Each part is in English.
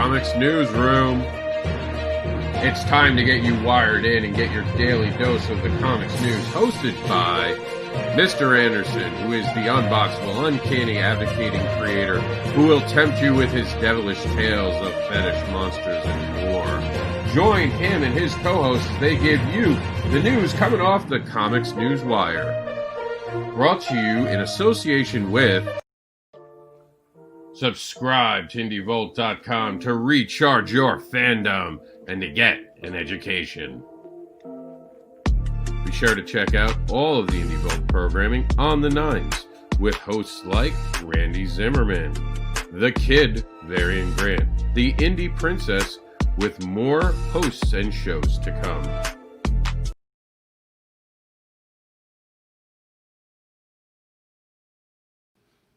COMiX Newsroom. It's time to get you wired in and get your daily dose of the COMiX news, hosted by Mr. Anderson, who is the unboxable, uncanny, advocating creator who will tempt you with his devilish tales of fetish monsters and more. Join him and his co-hosts as they give you the news coming off the COMiX News Wire. Brought to you in association with... Subscribe to IndieVolt.com to recharge your fandom and to get an education. Be sure to check out all of the IndieVolt programming on the Nines with hosts like Randy Zimmerman, The Kid, Varian Grant, The Indie Princess, with more hosts and shows to come.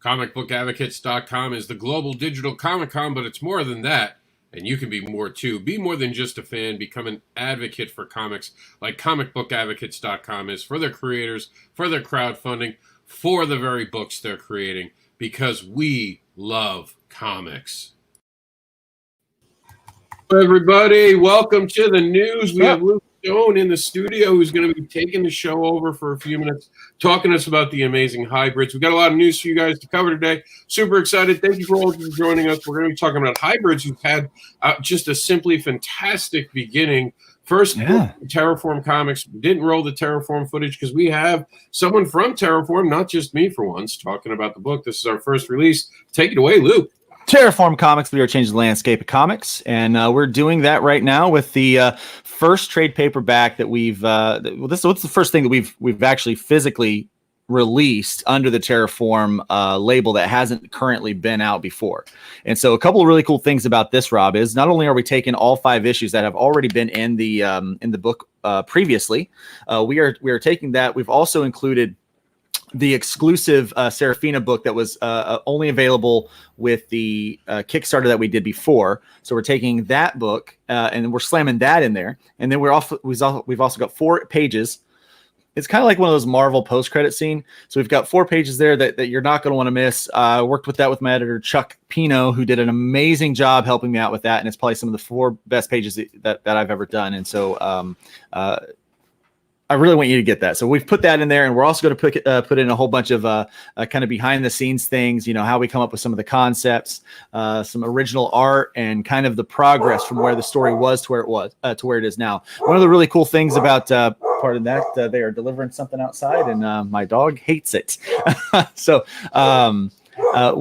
ComicBookAdvocates.com is the global digital Comic-Con, but it's more than that, and you can be more too. Be more than just a fan. Become an advocate for comics, like ComicBookAdvocates.com is for their creators, for their crowdfunding, for the very books they're creating, because we love comics. Hello, everybody. Welcome to the news. We have Luke Stone in the studio, who's going to be taking the show over for a few minutes, talking to us about the amazing hybrids. We've got a lot of news for you guys to cover today. Super excited. Thank you for all for joining us. We're going to be talking about hybrids who've had just a simply fantastic beginning. First, Terraform Comics didn't roll the Terraform footage because we have someone from Terraform, not just me for once, talking about the book. This is our first release. Take it away, Luke. Terraform Comics, we are changing the landscape of comics, and we're doing that right now with the first trade paperback that we've. What's the first thing that we've actually physically released under the Terraform label that hasn't currently been out before. And so, a couple of really cool things about this, Rob, is not only are we taking all 5 issues that have already been in the book previously, we are taking that. We've also included the exclusive Serafina book that was only available with the Kickstarter that we did before. So we're taking that book and we're slamming that in there. And then we've also got 4 pages. It's kind of like one of those Marvel post-credit scene. So we've got 4 pages there that you're not going to want to miss. I worked with that with my editor, Chuck Pino, who did an amazing job helping me out with that. And it's probably some of the 4 best pages that I've ever done. And so I really want you to get that. So we've put that in there, and we're also going to put in a whole bunch of kind of behind the scenes things, how we come up with some of the concepts, some original art, and kind of the progress from where the story was to where it is now. One of the really cool things about pardon that, they are delivering something outside, and my dog hates it. So one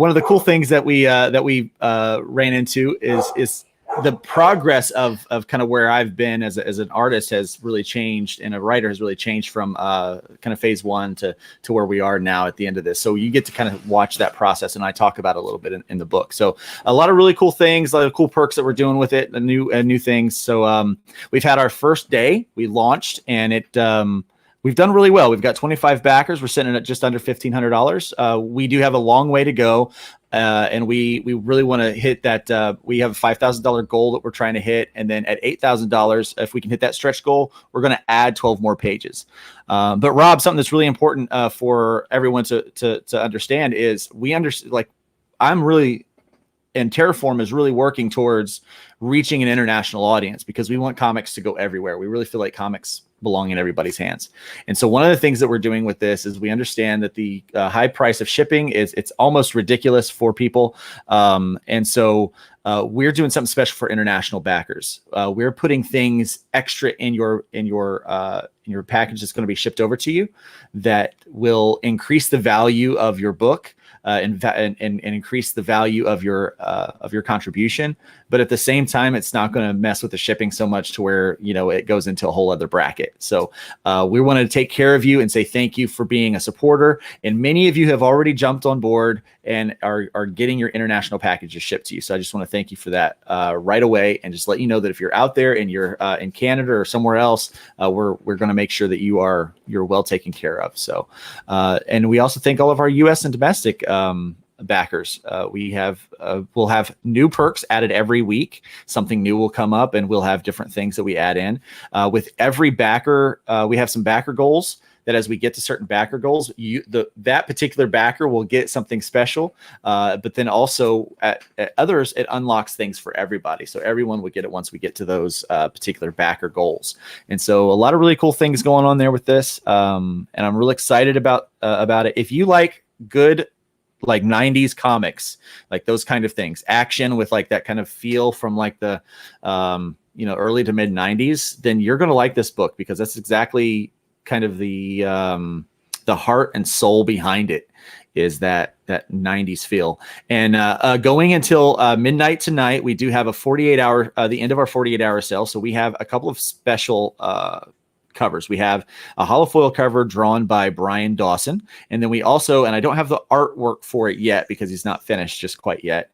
of the cool things that we ran into is the progress of kind of where I've been as an artist has really changed, and a writer has really changed from kind of phase 1 to where we are now at the end of this. So you get to kind of watch that process, and I talk about it a little bit in the book. So a lot of really cool things, a lot of cool perks that we're doing with it, and new things. So we've had our first day, we launched, and we've done really well. We've got 25 backers. We're sitting at just under $1,500. We do have a long way to go. And we really want to hit that. We have a $5,000 goal that we're trying to hit. And then at $8,000, if we can hit that stretch goal, we're going to add 12 more pages. But Rob, something that's really important for everyone to understand is and Terraform is really working towards reaching an international audience, because we want comics to go everywhere. We really feel like comics belong in everybody's hands. And so one of the things that we're doing with this is we understand that the high price of shipping it's almost ridiculous for people. And so we're doing something special for international backers. We're putting things extra in your package that's going to be shipped over to you that will increase the value of your book. And increase the value of your contribution, but at the same time, it's not going to mess with the shipping so much to where it goes into a whole other bracket. So we wanted to take care of you and say thank you for being a supporter. And many of you have already jumped on board and are getting your international packages shipped to you. So I just want to thank you for that right away, and just let you know that if you're out there and you're in Canada or somewhere else, we're going to make sure that you're well taken care of. So and we also thank all of our U.S. and domestic backers. We'll have new perks added every week. Something new will come up, and we'll have different things that we add in. With every backer, we have some backer goals that as we get to certain backer goals, that particular backer will get something special. But then also at others, it unlocks things for everybody. So everyone would get it once we get to those particular backer goals. And so a lot of really cool things going on there with this. And I'm really excited about it. If you like good, like 90s comics, like those kind of things, action with like that kind of feel from like the, early to mid 90s, then you're going to like this book, because that's exactly kind of the heart and soul behind it, is that 90s feel. And going until midnight tonight, we do have a 48-hour, the end of our 48-hour sale. So we have a couple of special covers. We have a holofoil cover drawn by Brian Dawson. And then we also, and I don't have the artwork for it yet because he's not finished just quite yet,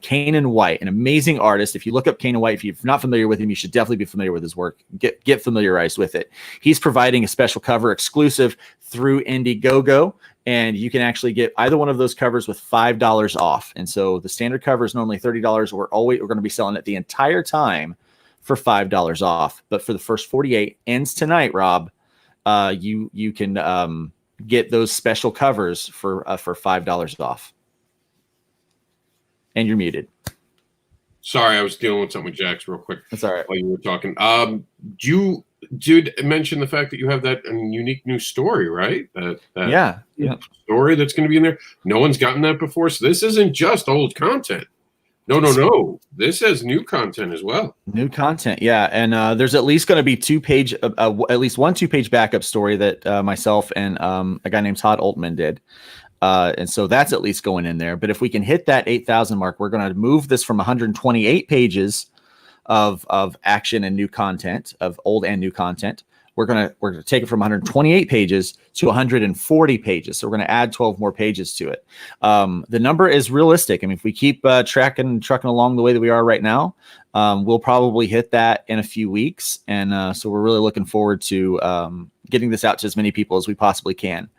Kane White, an amazing artist. If you look up Kane White, if you're not familiar with him, you should definitely be familiar with his work. Get familiarized with it. He's providing a special cover exclusive through Indiegogo, and you can actually get either one of those covers with $5 off. And so the standard cover is normally $30. We're going to be selling it the entire time for $5 off. But for the first 48, ends tonight, Rob, you can get those special covers for $5 off. And you're muted. Sorry, I was dealing with something with Jax real quick. That's all right. While you were talking. You did mention the fact that you have that unique new story, right? That story that's going to be in there. No one's gotten that before. So this isn't just old content. No. This has new content as well. New content, yeah. And there's at least going to be at least one 2-page backup story that myself and a guy named Todd Altman did. And so that's at least going in there. But if we can hit that 8,000 mark, we're going to move this from 128 pages of action and new content, of old and new content. We're gonna take it from 128 pages to 140 pages. So we're going to add 12 more pages to it. The number is realistic. I mean, if we keep trucking along the way that we are right now, we'll probably hit that in a few weeks. And so we're really looking forward to getting this out to as many people as we possibly can.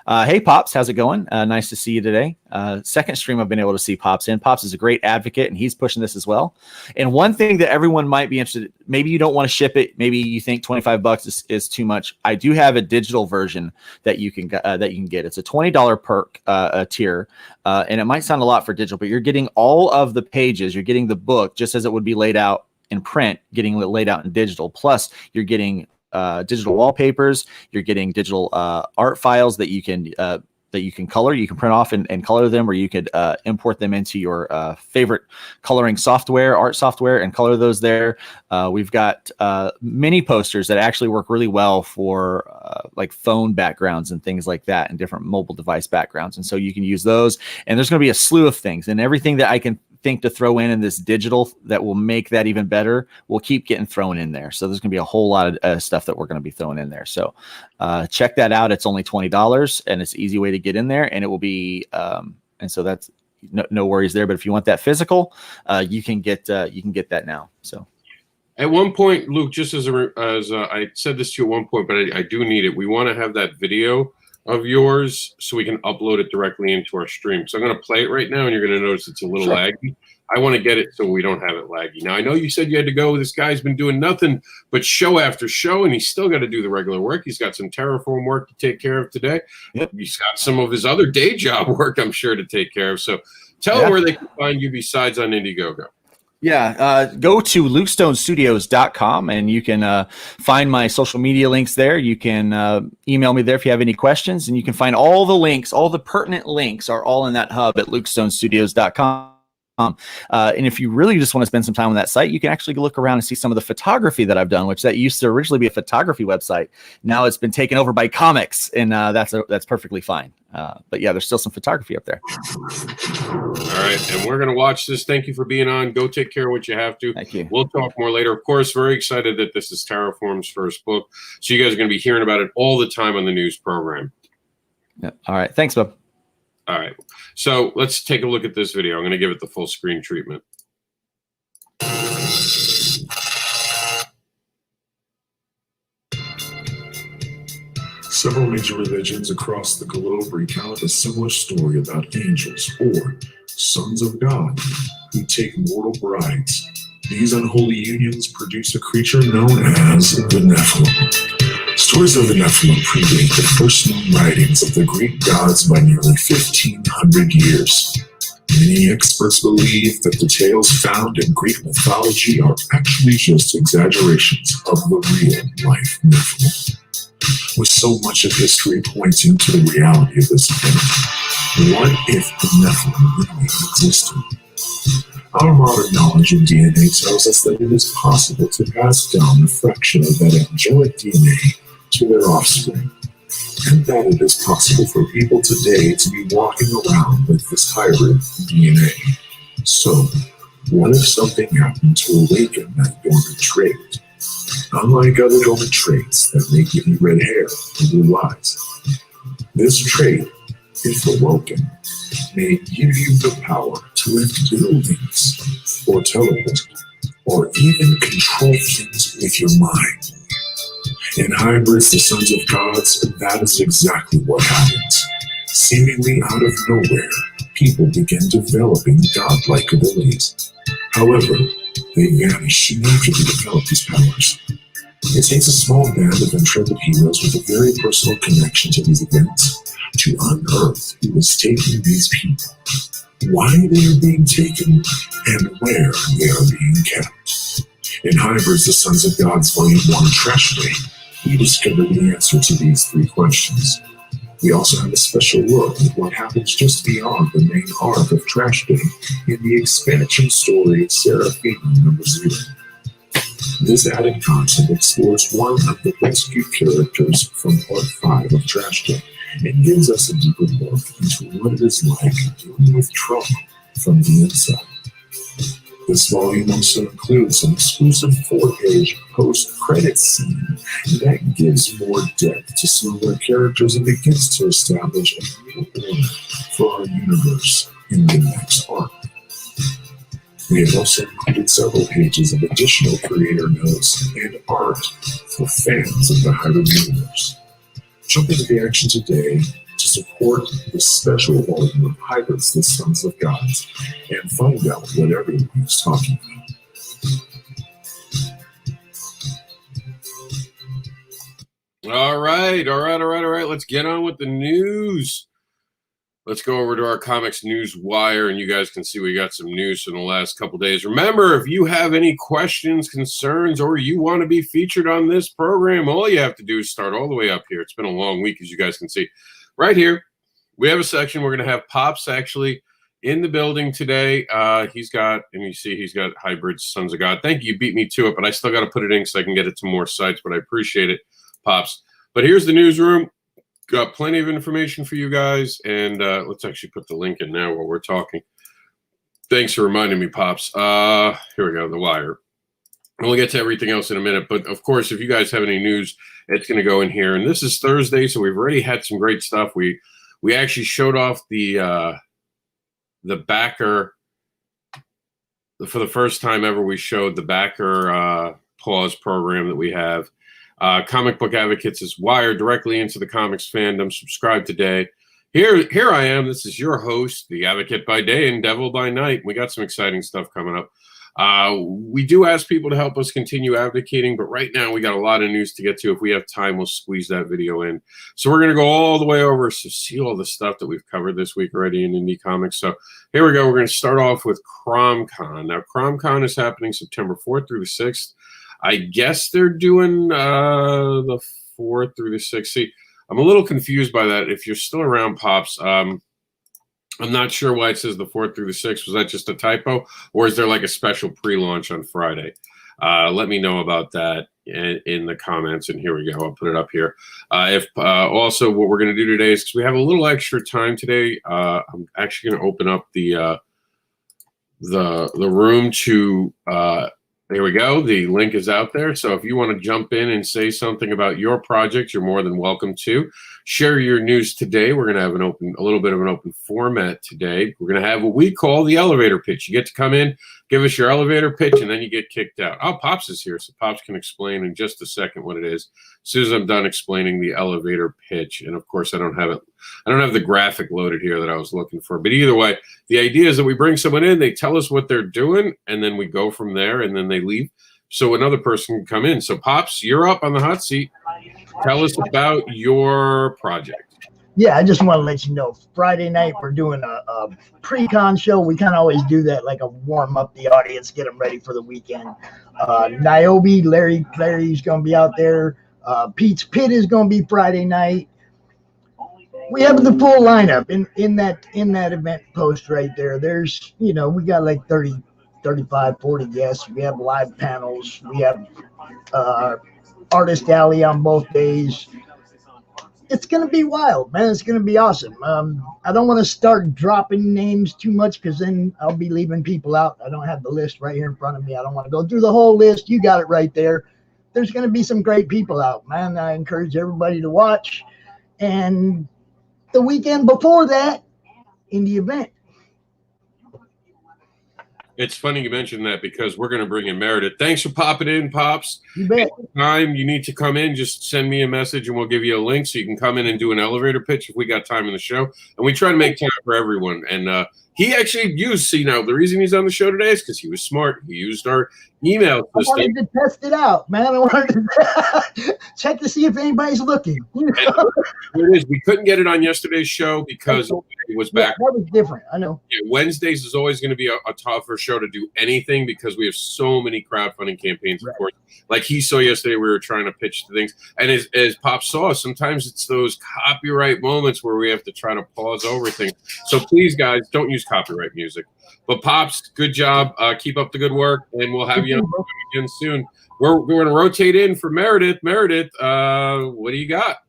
Hey, Pops, how's it going? Nice to see you today. Second stream I've been able to see Pops in. Pops is a great advocate, and he's pushing this as well. And one thing that everyone might be interested in, maybe you don't want to ship it, maybe you think $25 is too much. I do have a digital version that you can get. It's a $20 perk tier, and it might sound a lot for digital, but you're getting all of the pages. You're getting the book just as it would be laid out in print, getting it laid out in digital. Plus, you're getting digital wallpapers. You're getting digital art files that you can color. You can print off and color them, or you could import them into your favorite coloring software, art software, and color those there. We've got mini posters that actually work really well for like phone backgrounds and things like that, and different mobile device backgrounds. And so you can use those. And there's going to be a slew of things, and everything that I can think to throw in this digital that will make that even better will keep getting thrown in there. So there's going to be a whole lot of stuff that we're going to be throwing in there. So check that out. It's only $20, and it's an easy way to get in there, and it will be and so that's no worries there. But if you want that physical, you can get that now. So at one point, Luke, just as I said this to you at one point, but I do need it. We want to have that video of yours so we can upload it directly into our stream. So I'm going to play it right now, and you're going to notice it's a little laggy. I want to get it so we don't have it laggy. Now, I know you said you had to go. This guy's been doing nothing but show after show, and he's still got to do the regular work. He's got some Terraform work to take care of today. Yep. He's got some of his other day job work, I'm sure, to take care of. So tell them where they can find you besides on Indiegogo. Yeah, go to lukestonestudios.com, and you can find my social media links there. You can email me there if you have any questions, and you can find all the links, all the pertinent links are all in that hub at lukestonestudios.com. And if you really just want to spend some time on that site, you can actually look around and see some of the photography that I've done, which that used to originally be a photography website. Now it's been taken over by COMiX, and that's perfectly fine. But yeah, there's still some photography up there. All right, and we're going to watch this. Thank you for being on. Go take care of what you have to. Thank you. We'll talk more later. Of course, very excited that this is Terraform's first book. So you guys are going to be hearing about it all the time on the news program. Yeah. All right. Thanks, Bob. All right. So let's take a look at this video. I'm going to give it the full screen treatment. Several major religions across the globe recount a similar story about angels, or sons of God, who take mortal brides. These unholy unions produce a creature known as the Nephilim. Stories of the Nephilim predate the first known writings of the Greek gods by nearly 1,500 years. Many experts believe that the tales found in Greek mythology are actually just exaggerations of the real-life Nephilim. With so much of history pointing to the reality of this event, what if the Nephilim really existed? Our modern knowledge of DNA tells us that it is possible to pass down a fraction of that angelic DNA to their offspring, and that it is possible for people today to be walking around with this hybrid DNA. So, what if something happened to awaken that dormant trait? Unlike other dormant traits that may give you red hair or blue eyes, this trait, if awoken, may give you the power to lift buildings, or teleport, or even control things with your mind. In hybrids, the sons of gods, that is exactly what happens. Seemingly out of nowhere, people begin developing godlike abilities. However, they vanish soon after they develop these powers. It takes a small band of intrepid heroes with a very personal connection to these events to unearth who is taking these people, why they are being taken, and where they are being kept. In Hybrids, the Sons of Gods Volume 1 Trash Day, we discover the answer to these three questions. We also have a special look at what happens just beyond the main arc of Trash Day in the expansion story Seraphina number 0. This added content explores one of the rescued characters from Part 5 of Trash Day and gives us a deeper look into what it is like dealing with trauma from the inside. This volume also includes an exclusive 4-page post-credit scene that gives more depth to some of our characters and begins to establish a new order for our universe in the next arc. We have also included several pages of additional creator notes and art for fans of the Hybrid universe. Jump into the action today to support this special volume of Hybrids, the Sons of Gods, and find out what everyone is talking about. All right. Let's get on with the news. Let's go over to our COMiX news wire, and you guys can see we got some news from the last couple days. Remember, if you have any questions, concerns, or you want to be featured on this program, all you have to do is start all the way up here. It's been a long week, as you guys can see. Right here, we have a section. We're going to have Pops actually in the building today. He's got Hybrids, Sons of God. Thank you. You beat me to it, but I still got to put it in so I can get it to more sites, but I appreciate it, Pops. But here's the newsroom. Got plenty of information for you guys, and let's actually put the link in now while we're talking. Thanks for reminding me, Pops. Here we go, the wire. And we'll get to everything else in a minute, but of course, if you guys have any news, it's going to go in here. And this is Thursday, so we've already had some great stuff. We actually showed off the backer for the first time ever. We showed the backer pause program that we have. Comic Book Advocates is wired directly into the comics fandom. Subscribe today. Here I am. This is your host, the Advocate by day and Devil by night. We got some exciting stuff coming up. We do ask people to help us continue advocating, but right now we got a lot of news to get to. If we have time, we'll squeeze that video in. So we're going to go all the way over to see all the stuff that we've covered this week already in Indie Comics. So here we go. We're going to start off with CromCon. Now, CromCon is happening September 4th through the 6th. I guess they're doing the 4th through the 6th. See, I'm a little confused by that. If you're still around, Pops, I'm not sure why it says the 4th through the 6th. Was that just a typo? Or is there like a special pre-launch on Friday? Let me know about that in the comments. And here we go. I'll put it up here. Also, what we're going to do today is, because we have a little extra time today, I'm actually going to open up the room to there we go. The link is out there. So if you want to jump in and say something about your project, you're more than welcome to. Share your news today. We're going to have a little bit of an open format today. We're going to have what we call the elevator pitch. You get to come in, give us your elevator pitch, and then you get kicked out. Oh, Pops is here, so Pops can explain in just a second what it is. As soon as I'm done explaining the elevator pitch, and of course I don't have the graphic loaded here that I was looking for. But either way, the idea is that we bring someone in, they tell us what they're doing, and then we go from there, and then they leave, so another person can come in. So Pops, you're up on the hot seat. Tell us about your project. Yeah, I just want to let you know, Friday night we're doing a pre-con show. We kind of always do that, like a warm up the audience, get them ready for the weekend. Niobe, Larry's going to be out there. Pete's Pit is going to be Friday night. We have the full lineup in that event post right there. There's, we got like 30, 35, 40 guests. We have live panels. We have artist alley on both days. It's going to be wild, man. It's going to be awesome. I don't want to start dropping names too much because then I'll be leaving people out. I don't have the list right here in front of me. I don't want to go through the whole list. You got it right there. There's going to be some great people out, man. I encourage everybody to watch. And the weekend before that, indie event. It's funny you mentioned that because we're going to bring in Meredith. Thanks for popping in, Pops. You bet. Anytime you need to come in, just send me a message and we'll give you a link so you can come in and do an elevator pitch if we got time in the show. And we try to make time for everyone. And he actually used, the reason he's on the show today is because he was smart. He used our email system. I wanted to test it out, man. I wanted to check to see if anybody's looking. It is. We couldn't get it on yesterday's show because it was back. That was different. I know. Yeah, Wednesdays is always going to be a tougher show to do anything because we have so many crowdfunding campaigns, of course. Like he saw yesterday, we were trying to pitch the things. And as Pop saw, sometimes it's those copyright moments where we have to try to pause over things. So please, guys, don't use copyright music. But Pops, good job. Keep up the good work, and we'll have you on again soon. We're going to rotate in for Meredith. Meredith, what do you got?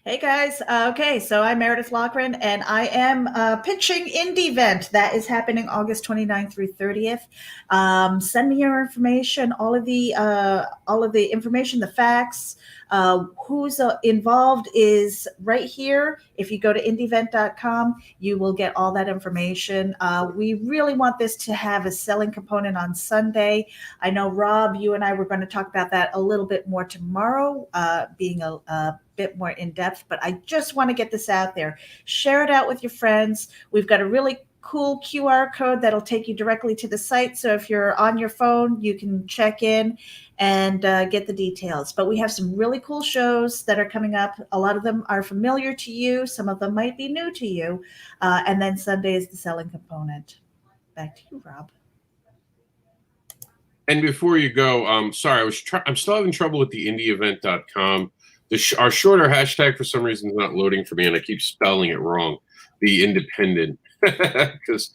Hey guys. Okay, so I'm Meredith Loughran, and I am pitching Indie Event that is happening August 29th through 30th. Send me your information, all of the information, the facts. Who's involved is right here. If you go to indieevent.com, you will get all that information. We really want this to have a selling component on Sunday. I know, Rob, you and I were going to talk about that a little bit more tomorrow, being a bit more in depth, but I just want to get this out there. Share it out with your friends. We've got a really cool QR code that'll take you directly to the site. So if you're on your phone, you can check in and get the details. But we have some really cool shows that are coming up. A lot of them are familiar to you. Some of them might be new to you. And then Sunday is the selling component. Back to you, Rob. And before you go, sorry, I'm still having trouble with the indieevent.com. Our shorter hashtag for some reason is not loading for me, and I keep spelling it wrong. The independent. Because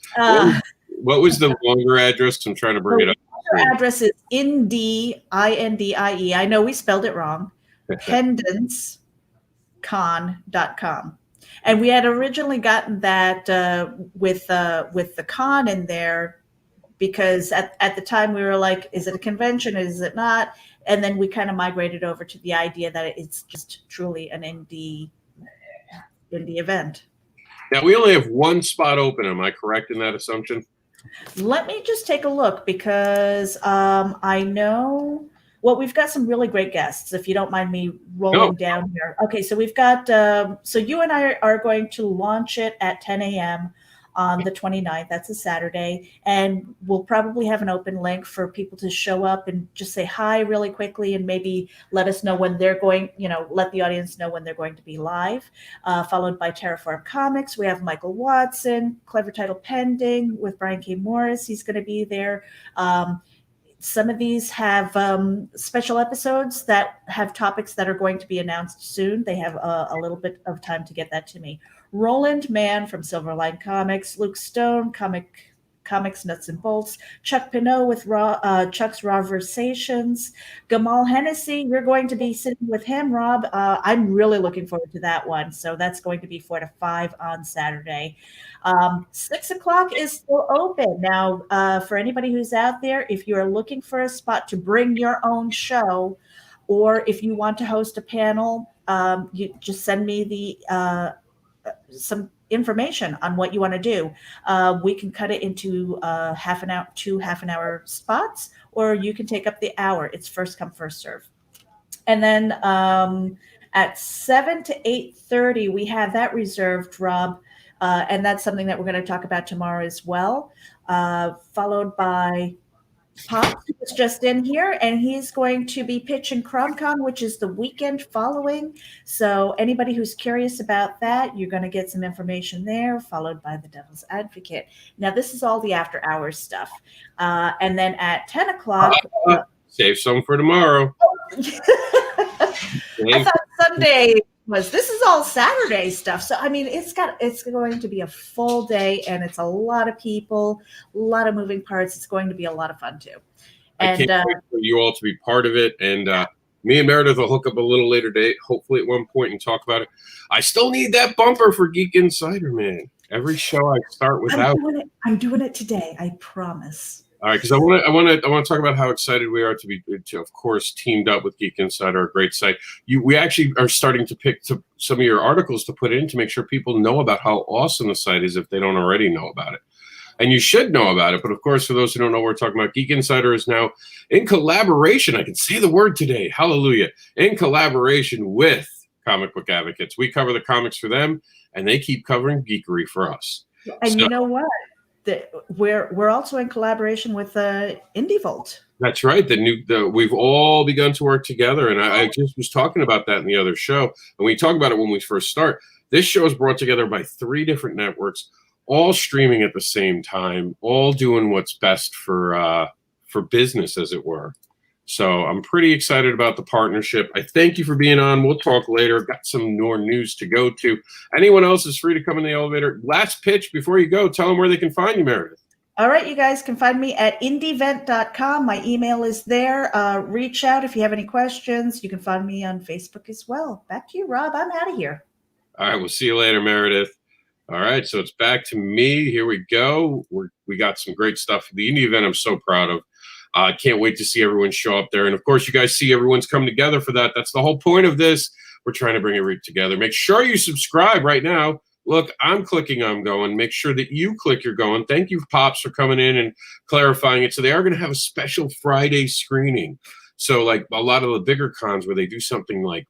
what was the longer address? I'm trying to bring it up. The address is INDEE, INDIE. I know we spelled it wrong. pendantscon.com. And we had originally gotten that with the con in there because at the time we were like, is it a convention? Is it not? And then we kind of migrated over to the idea that it's just truly an indie event. Now, we only have one spot open. Am I correct in that assumption? Let me just take a look because I know, well, we've got some really great guests, if you don't mind me rolling down here. Okay, so we've got, so you and I are going to launch it at 10 a.m. on the 29th. That's a Saturday. And we'll probably have an open link for people to show up and just say hi really quickly and maybe let us know when they're going, let the audience know when they're going to be live, followed by Terraform Comics. We have Michael Watson, Clever Title Pending with Brian K. Morris. He's going to be there. Some of these have special episodes that have topics that are going to be announced soon. They have a little bit of time to get that to me. Roland Mann from Silverline Comics, Luke Stone, Comics Nuts and Bolts, Chuck Pinot with Chuck's Raversations, Gamal Hennessy. You're going to be sitting with him, Rob. I'm really looking forward to that one. So that's going to be 4 to 5 on Saturday. 6 o'clock is still open. Now, for anybody who's out there, if you are looking for a spot to bring your own show, or if you want to host a panel, you just send me the some information on what you want to do. We can cut it into half an hour spots, or you can take up the hour. It's first come, first serve. And then at 7 to 8:30, we have that reserved, Rob. And that's something that we're going to talk about tomorrow as well, followed by Pop was just in here, and he's going to be pitching CromCon, which is the weekend following. So anybody who's curious about that, you're going to get some information there, followed by the Devil's Advocate. Now, this is all the after-hours stuff. And then at 10 o'clock... Save some for tomorrow. I thought Sunday was. This is all Saturday stuff. So I mean, it's going to be a full day, and it's a lot of people, a lot of moving parts. It's going to be a lot of fun too. And I can't wait for you all to be part of it. And me and Meredith will hook up a little later date, hopefully at one point, and talk about it. I still need that bumper for Geek Insider, man. Every show I start without. I'm doing it today. I promise. All right, because I want to talk about how excited we are to of course teamed up with Geek Insider, a great site. We actually are starting to pick some of your articles to put in to make sure people know about how awesome the site is if they don't already know about it. And you should know about it. But of course, for those who don't know what we're talking about, Geek Insider is now in collaboration. I can say the word today. Hallelujah. In collaboration with Comic Book Advocates. We cover the comics for them, and they keep covering geekery for us. And you know what? We're also in collaboration with Indie Vault. That's right. We've all begun to work together, and I just was talking about that in the other show. And we talk about it when we first start. This show is brought together by 3 different networks, all streaming at the same time, all doing what's best for business, as it were. So I'm pretty excited about the partnership. I thank you for being on. We'll talk later. Got some more news to go to. Anyone else is free to come in the elevator. Last pitch before you go. Tell them where they can find you, Meredith. All right, you guys can find me at indievent.com. My email is there. Reach out if you have any questions. You can find me on Facebook as well. Back to you, Rob. I'm out of here. All right, we'll see you later, Meredith. All right, so it's back to me. Here we go. We got some great stuff for the Indie event. I'm so proud of. I can't wait to see everyone show up there. And, of course, you guys see everyone's come together for that. That's the whole point of this. We're trying to bring it together. Make sure you subscribe right now. Look, I'm clicking, I'm going. Make sure that you click, you're going. Thank you, Pops, for coming in and clarifying it. So they are going to have a special Friday screening. So, like a lot of the bigger cons where they do something like,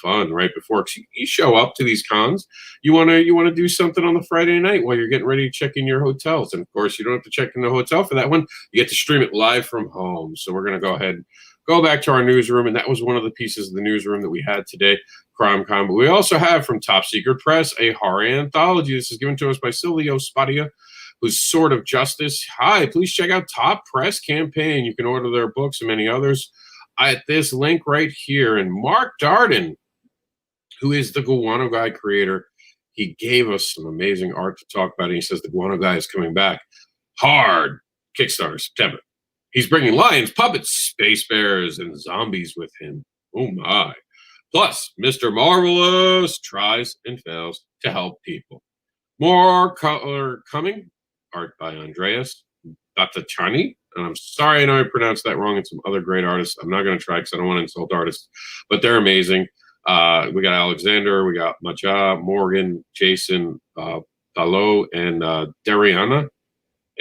fun right before. 'Cause you show up to these cons, you want to do something on the Friday night while you're getting ready to check in your hotels. And, of course, you don't have to check in the hotel for that one. You get to stream it live from home. So we're going to go ahead and go back to our newsroom. And that was one of the pieces of the newsroom that we had today, CrimeCon. But we also have from Top Secret Press a horror anthology. This is given to us by Silvio Spadia, who's Sword of Justice. Hi, please check out Top Press Campaign. You can order their books and many others at this link right here. And Mark Darden, who is the Guano Guy creator, he gave us some amazing art to talk about. And he says the Guano Guy is coming back hard. Kickstarter, September. He's bringing lions, puppets, space bears, and zombies with him. Oh, my. Plus, Mr. Marvelous tries and fails to help people. More color coming. Art by Andreas Battachani. And I'm sorry I know I pronounced that wrong, and some other great artists. I'm not going to try because I don't want to insult artists, but they're amazing. We got Alexander, we got Maja, Morgan, Jason, Palo, and Dariana.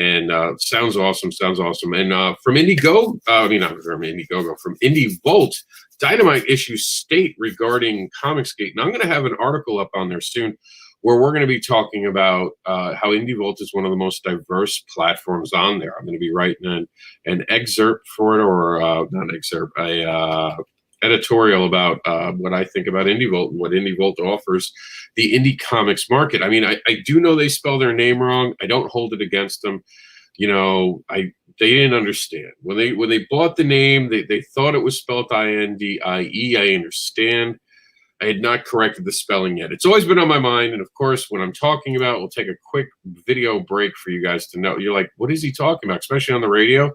And sounds awesome. And from Indiegogo, from Indie Vault, Dynamite issues state regarding COMiXgate. And I'm going to have an article up on there soon where we're going to be talking about how Indie Vault is one of the most diverse platforms on there. I'm going to be writing an excerpt for it, or not excerpt, editorial about what I think about Indie Vault and what Indie Vault offers the indie comics market. I mean, I do know they spell their name wrong. I don't hold it against them. You know, they didn't understand. When they bought the name, they thought it was spelled INDIE. I understand. I had not corrected the spelling yet. It's always been on my mind. And, of course, when I'm talking about it, we'll take a quick video break for you guys to know. You're like, what is he talking about, especially on the radio?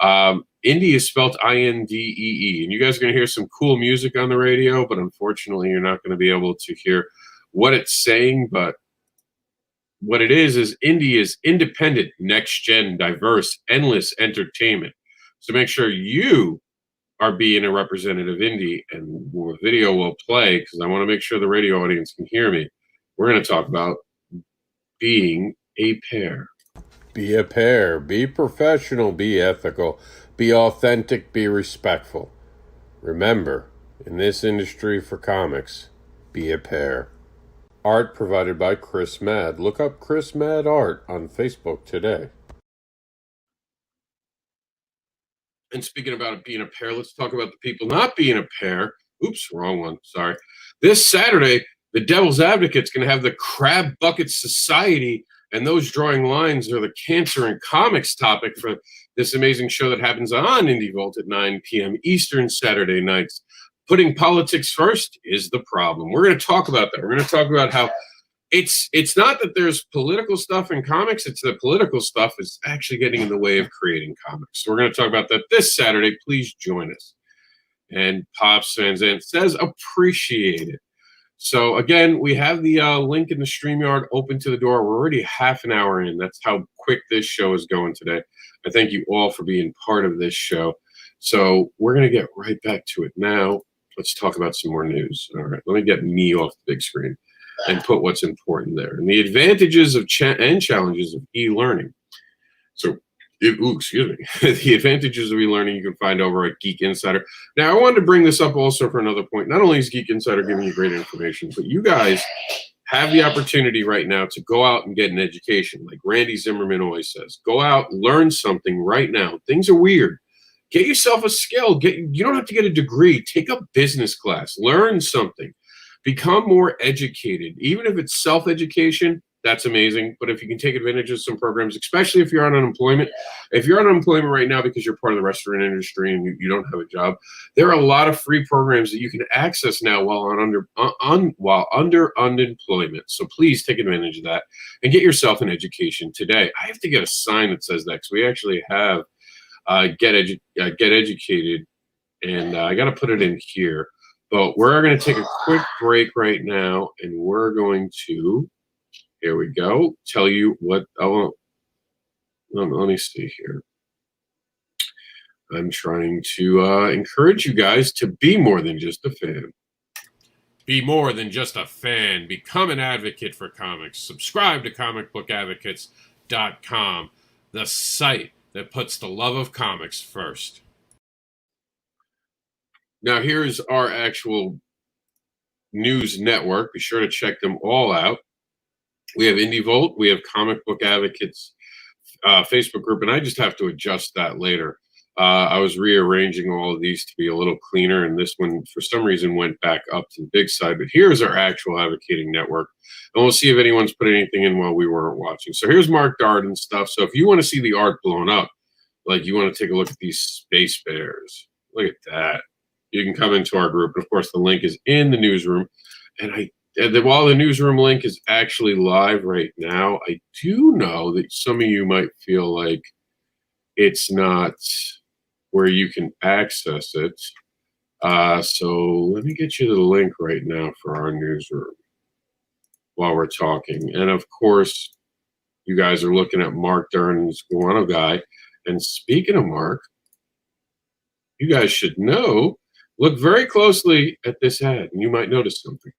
Indie is spelled INDEE. And you guys are going to hear some cool music on the radio, but unfortunately, you're not going to be able to hear what it's saying. But what it is indie is independent, next-gen, diverse, endless entertainment. So make sure you are being a representative indie, and the video will play because I want to make sure the radio audience can hear me. We're going to talk about being a pair. Be a pair. Be professional. Be ethical. Be authentic. Be respectful. Remember, in this industry for comics, be a pair. Art provided by Chris Mad. Look up Chris Mad Art on Facebook today. And speaking about it being a pair, let's talk about the people not being a pair. Oops, wrong one. Sorry. This Saturday, the Devil's Advocate's going to have the Crab Bucket Society, and those drawing lines are the cancer and comics topic for this amazing show that happens on Indie Vault at 9 p.m. Eastern Saturday nights. Putting politics first is the problem. We're going to talk about that. We're going to talk about how it's not that there's political stuff in comics, it's the political stuff is actually getting in the way of creating comics. So we're going to talk about that this Saturday. Please join us. And Pops Van Zandt says, appreciate it. So again, we have the link in the StreamYard open to the door. We're already half an hour in. That's how quick this show is going today. I thank you all for being part of this show. So we're going to get right back to it now. Let's talk about some more news. All right, let me get me off the big screen and put what's important there. And the advantages of and challenges of e-learning. So, excuse me. The advantages of e-learning you can find over at Geek Insider. Now, I wanted to bring this up also for another point. Not only is Geek Insider giving you great information, but you guys have the opportunity right now to go out and get an education. Like Randy Zimmerman always says, go out, learn something right now. Things are weird. Get yourself a skill. You don't have to get a degree. Take a business class. Learn something. Become more educated. Even if it's self-education, that's amazing. But if you can take advantage of some programs, especially if you're on unemployment, if you're on unemployment right now because you're part of the restaurant industry and you don't have a job, there are a lot of free programs that you can access now while under unemployment. So please take advantage of that and get yourself an education today. I have to get a sign that says that because we actually have get educated, and I got to put it in here. But we're going to take a quick break right now, and we're going to, here we go, tell you what, let me see here. I'm trying to encourage you guys to be more than just a fan. Be more than just a fan. Become an advocate for comics. Subscribe to comicbookadvocates.com, the site that puts the love of comics first. Now, here's our actual news network. Be sure to check them all out. We have Indie Vault. We have Comic Book Advocates Facebook group, and I just have to adjust that later. I was rearranging all of these to be a little cleaner, and this one, for some reason, went back up to the big side. But here's our actual advocating network, and we'll see if anyone's put anything in while we weren't watching. So here's Mark Darden stuff. So if you want to see the art blown up, like you want to take a look at these space bears, look at that. You can come into our group. And of course, the link is in the newsroom. And while the newsroom link is actually live right now, I do know that some of you might feel like it's not where you can access it. So let me get you the link right now for our newsroom while we're talking. And of course, you guys are looking at Mark Darden's Guano Guy. And speaking of Mark, you guys should know, look very closely at this ad, and you might notice something.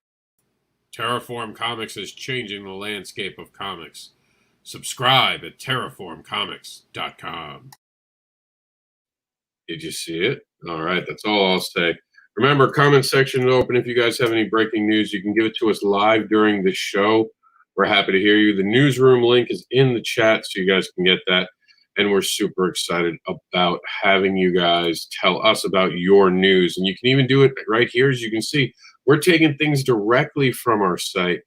Terraform Comics is changing the landscape of comics. Subscribe at terraformcomics.com. Did you see it? All right, that's all I'll say. Remember, comment section is open. If you guys have any breaking news, you can give it to us live during the show. We're happy to hear you. The newsroom link is in the chat, so you guys can get that. And we're super excited about having you guys tell us about your news. And you can even do it right here. As you can see, we're taking things directly from our site.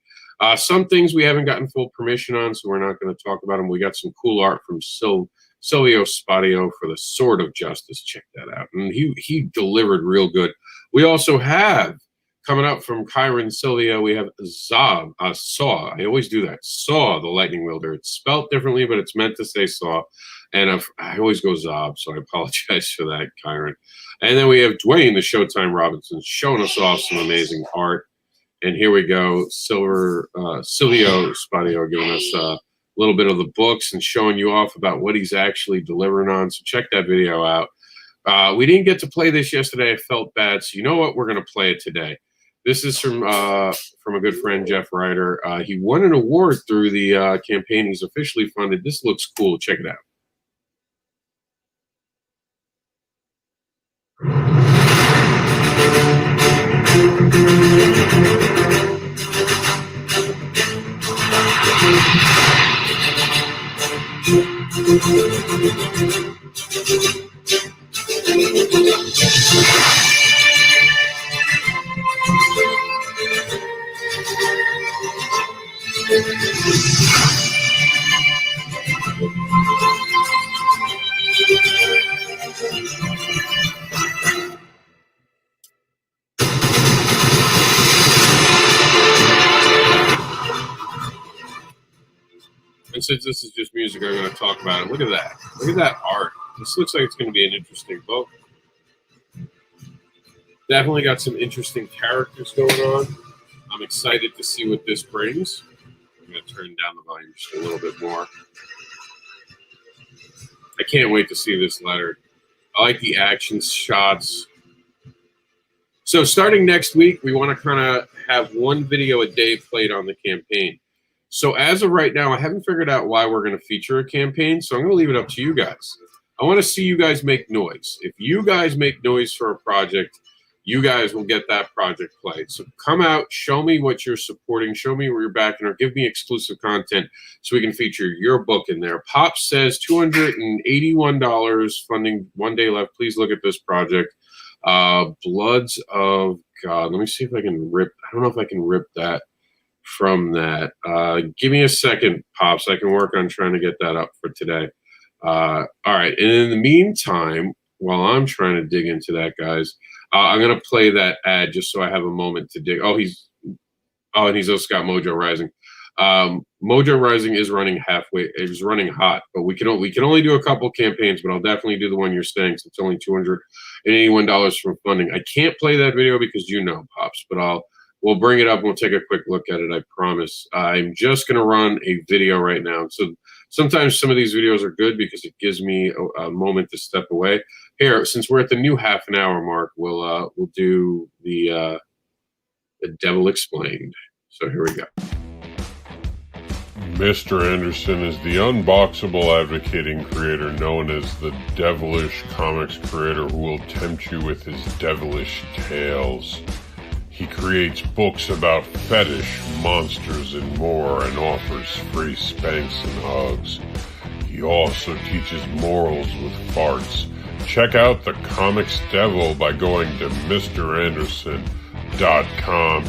Some things we haven't gotten full permission on, so we're not going to talk about them. We got some cool art from Silvio Spatio for the Sword of Justice. Check that out. And he delivered real good. We also have, coming up from Kyron Silvio, we have Saw. I always do that. Saw, the lightning wielder. It's spelled differently, but it's meant to say Saw. And I always go Zob, so I apologize for that, Kyron. And then we have Dwayne, the Showtime Robinson, showing us off some amazing art. And here we go, Silvio Spatio giving us a little bit of the books and showing you off about what he's actually delivering on. So check that video out. We didn't get to play this yesterday. I felt bad. So you know what? We're going to play it today. This is from a good friend, Jeff Ryder. He won an award through the campaign. He's officially funded. This looks cool. Check it out. since this is just music, I'm going to talk about it. Look at that. Look at that art. This looks like it's going to be an interesting book. Definitely got some interesting characters going on. I'm excited to see what this brings. I'm going to turn down the volume just a little bit more. I can't wait to see this letter. I like the action shots. So starting next week, we want to kind of have one video a day played on the campaign. So as of right now, I haven't figured out why we're going to feature a campaign, so I'm going to leave it up to you guys. I want to see you guys make noise. If you guys make noise for a project, you guys will get that project played. So come out, show me what you're supporting, show me where you're backing, or give me exclusive content so we can feature your book in there. Pop says $281 funding, 1 day left. Please look at this project. Bloods of God. Let me see if I can rip. I don't know if I can rip that from that. Give me a second, Pops. I can work on trying to get that up for today. All right. And in the meantime, while I'm trying to dig into that, guys, I'm going to play that ad just so I have a moment to dig. And he's also got Mojo Rising. Mojo Rising is running halfway. It's running hot, but we can only do a couple campaigns, but I'll definitely do the one you're saying. So it's only $281 from funding. I can't play that video because Pops, but we'll bring it up and we'll take a quick look at it. I promise. I'm just going to run a video right now. So sometimes some of these videos are good because it gives me a moment to step away. Here, since we're at the new half an hour mark, we'll do the Devil Explained. So here we go. Mr. Anderson is the unboxable advocating creator known as the Devilish Comics creator who will tempt you with his devilish tales. He creates books about fetish, monsters, and more, and offers free spanks and hugs. He also teaches morals with farts. Check out the Comics Devil by going to MrAnderson.com.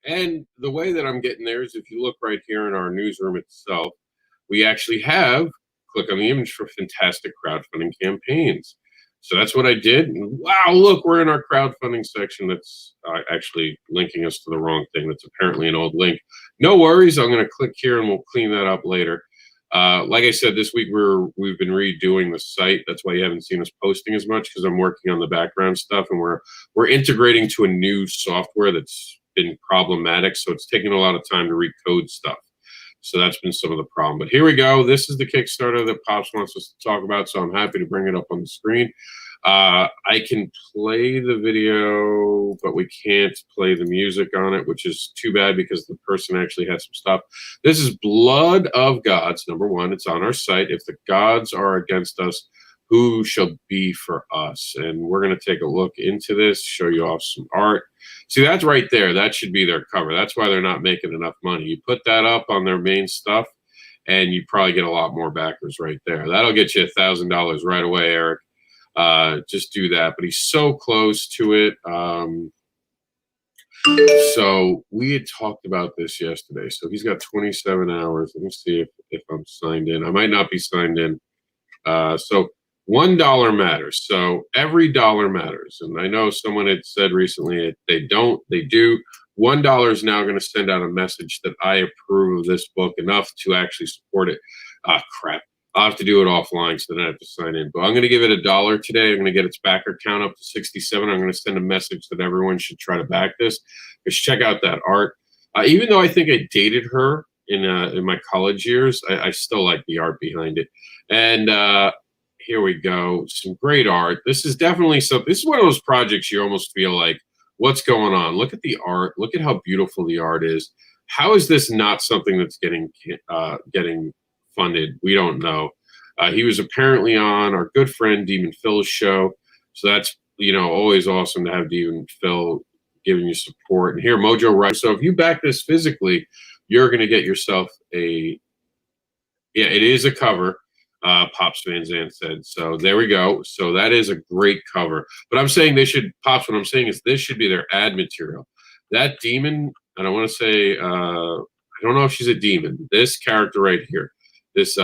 And the way that I'm getting there is if you look right here in our newsroom itself, we actually have, click on the image for fantastic crowdfunding campaigns. So that's what I did. And wow, look, we're in our crowdfunding section. That's actually linking us to the wrong thing. That's apparently an old link. No worries. I'm going to click here and we'll clean that up later. Like I said, this week we've been redoing the site. That's why you haven't seen us posting as much, because I'm working on the background stuff, and we're integrating to a new software that's been problematic. So it's taking a lot of time to recode stuff. So that's been some of the problem. But here we go. This is the Kickstarter that Pops wants us to talk about. So I'm happy to bring it up on the screen. I can play the video, but we can't play the music on it, which is too bad because the person actually had some stuff. This is Blood of Gods, number 1. It's on our site. If the gods are against us, who shall be for us? And we're going to take a look into this, show you off some art. See, that's right there. That should be their cover. That's why they're not making enough money. You put that up on their main stuff, and you probably get a lot more backers right there. That'll get you $1,000 right away, Eric. Just do that. But he's so close to it. So we had talked about this yesterday. So he's got 27 hours. Let me see if I'm signed in. I might not be signed in. So $1 matters. So every dollar matters. And I know someone had said recently they don't, they do. $1 is now going to send out a message that I approve of this book enough to actually support it. Crap. I'll have to do it offline, so then I have to sign in. But I'm going to give it $1 today. I'm going to get its backer count up to 67. I'm going to send a message that everyone should try to back this. Just check out that art. Even though I think I dated her in my college years, I still like the art behind it. And here we go. Some great art. This is definitely something. This is one of those projects you almost feel like, what's going on? Look at the art. Look at how beautiful the art is. How is this not something that's getting funded? We don't know. He was apparently on our good friend Demon Phil's show. So that's, always awesome to have Demon Phil giving you support. And here, Mojo Right. So if you back this physically, you're going to get yourself it is a cover. Pops Van Zandt said. So there we go. So that is a great cover. But I'm saying Pops, what I'm saying is this should be their ad material. That demon, and I want to say, I don't know if she's a demon. This character right here, this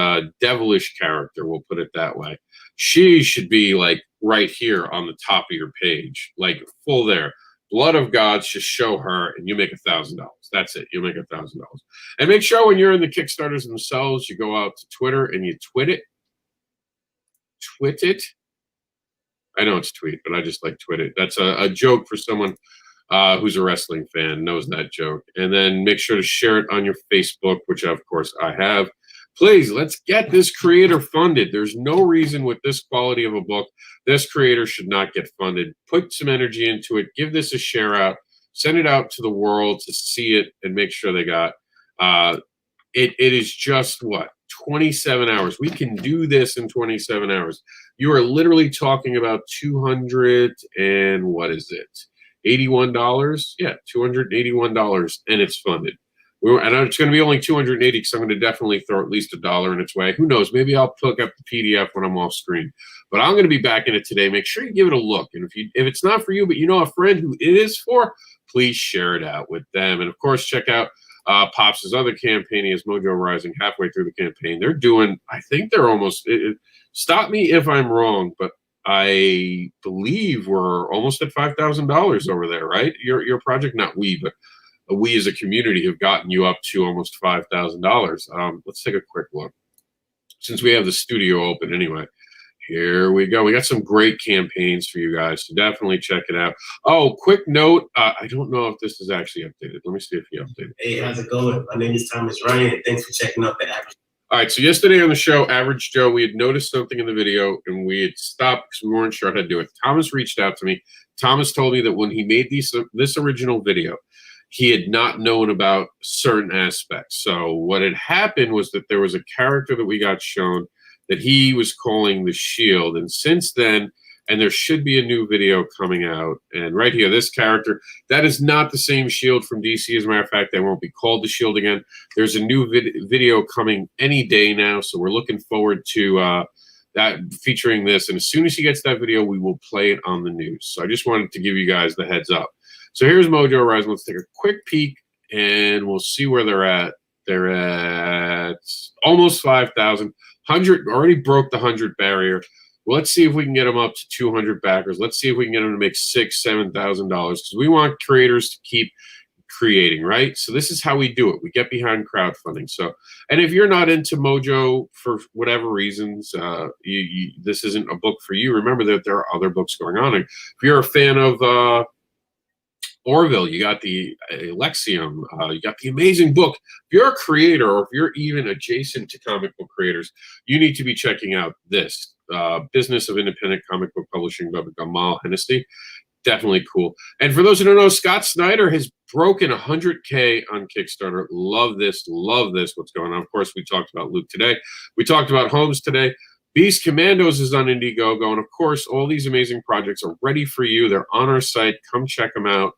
devilish character, we'll put it that way. She should be like right here on the top of your page, like full there. Blood of Gods, just show her, and you make $1,000. That's it. You'll make $1,000. And make sure when you're in the Kickstarters themselves, you go out to Twitter and you tweet it. Tweet it. I know it's tweet, but I just like tweet it. That's a joke for someone who's a wrestling fan, knows that joke. And then make sure to share it on your Facebook, which of course I have. Please, let's get this creator funded. There's no reason with this quality of a book, this creator should not get funded. Put some energy into it. Give this a share out. Send it out to the world to see it and make sure they got it is just what? 27 hours. We can do this in 27 hours. You are literally talking about 200 and what is it? $81? Yeah, $281, and it's funded. And it's going to be only 280 because I'm going to definitely throw at least $1 in its way. Who knows? Maybe I'll pick up the PDF when I'm off screen. But I'm going to be back in it today. Make sure you give it a look. And if it's not for you, but you know a friend who it is for, please share it out with them. And of course, check out Pops' other campaign. He has Mojo Rising halfway through the campaign. They're doing, I think they're almost, stop me if I'm wrong, but I believe we're almost at $5,000 over there, right? Your project, not we, but we as a community have gotten you up to almost $5,000. Let's take a quick look. Since we have the studio open anyway, here we go. We got some great campaigns for you guys, so definitely check it out. Oh, quick note. I don't know if this is actually updated. Let me see if you updated. Hey, how's it going? My name is Thomas Ryan, and thanks for checking out the average. All right, so yesterday on the show, Average Joe, we had noticed something in the video, and we had stopped because we weren't sure how to do it. Thomas reached out to me. Thomas told me that when he made this original video, he had not known about certain aspects. So what had happened was that there was a character that we got shown that he was calling the Shield. And since then, and there should be a new video coming out. And right here, this character, that is not the same Shield from DC. As a matter of fact, they won't be called the Shield again. There's a new video coming any day now. So we're looking forward to that featuring this. And as soon as he gets that video, we will play it on the news. So I just wanted to give you guys the heads up. So here's Mojo Rising. Let's take a quick peek, and we'll see where they're at. They're at almost 5,000. 100 already broke the 100 barrier. Well, let's see if we can get them up to 200 backers. Let's see if we can get them to make $6,000, $7,000 because we want creators to keep creating, right? So this is how we do it. We get behind crowdfunding. So, and if you're not into Mojo for whatever reasons, this isn't a book for you. Remember that there are other books going on. And if you're a fan of Orville, you got the Alexium, you got the amazing book. If you're a creator or if you're even adjacent to comic book creators, you need to be checking out this Business of Independent Comic Book Publishing by Gamal Hennessy. Definitely cool. And for those who don't know, Scott Snyder has broken 100K on Kickstarter. Love this, what's going on. Of course, we talked about Luke today. We talked about Holmes today. Beast Commandos is on Indiegogo. And of course, all these amazing projects are ready for you. They're on our site. Come check them out.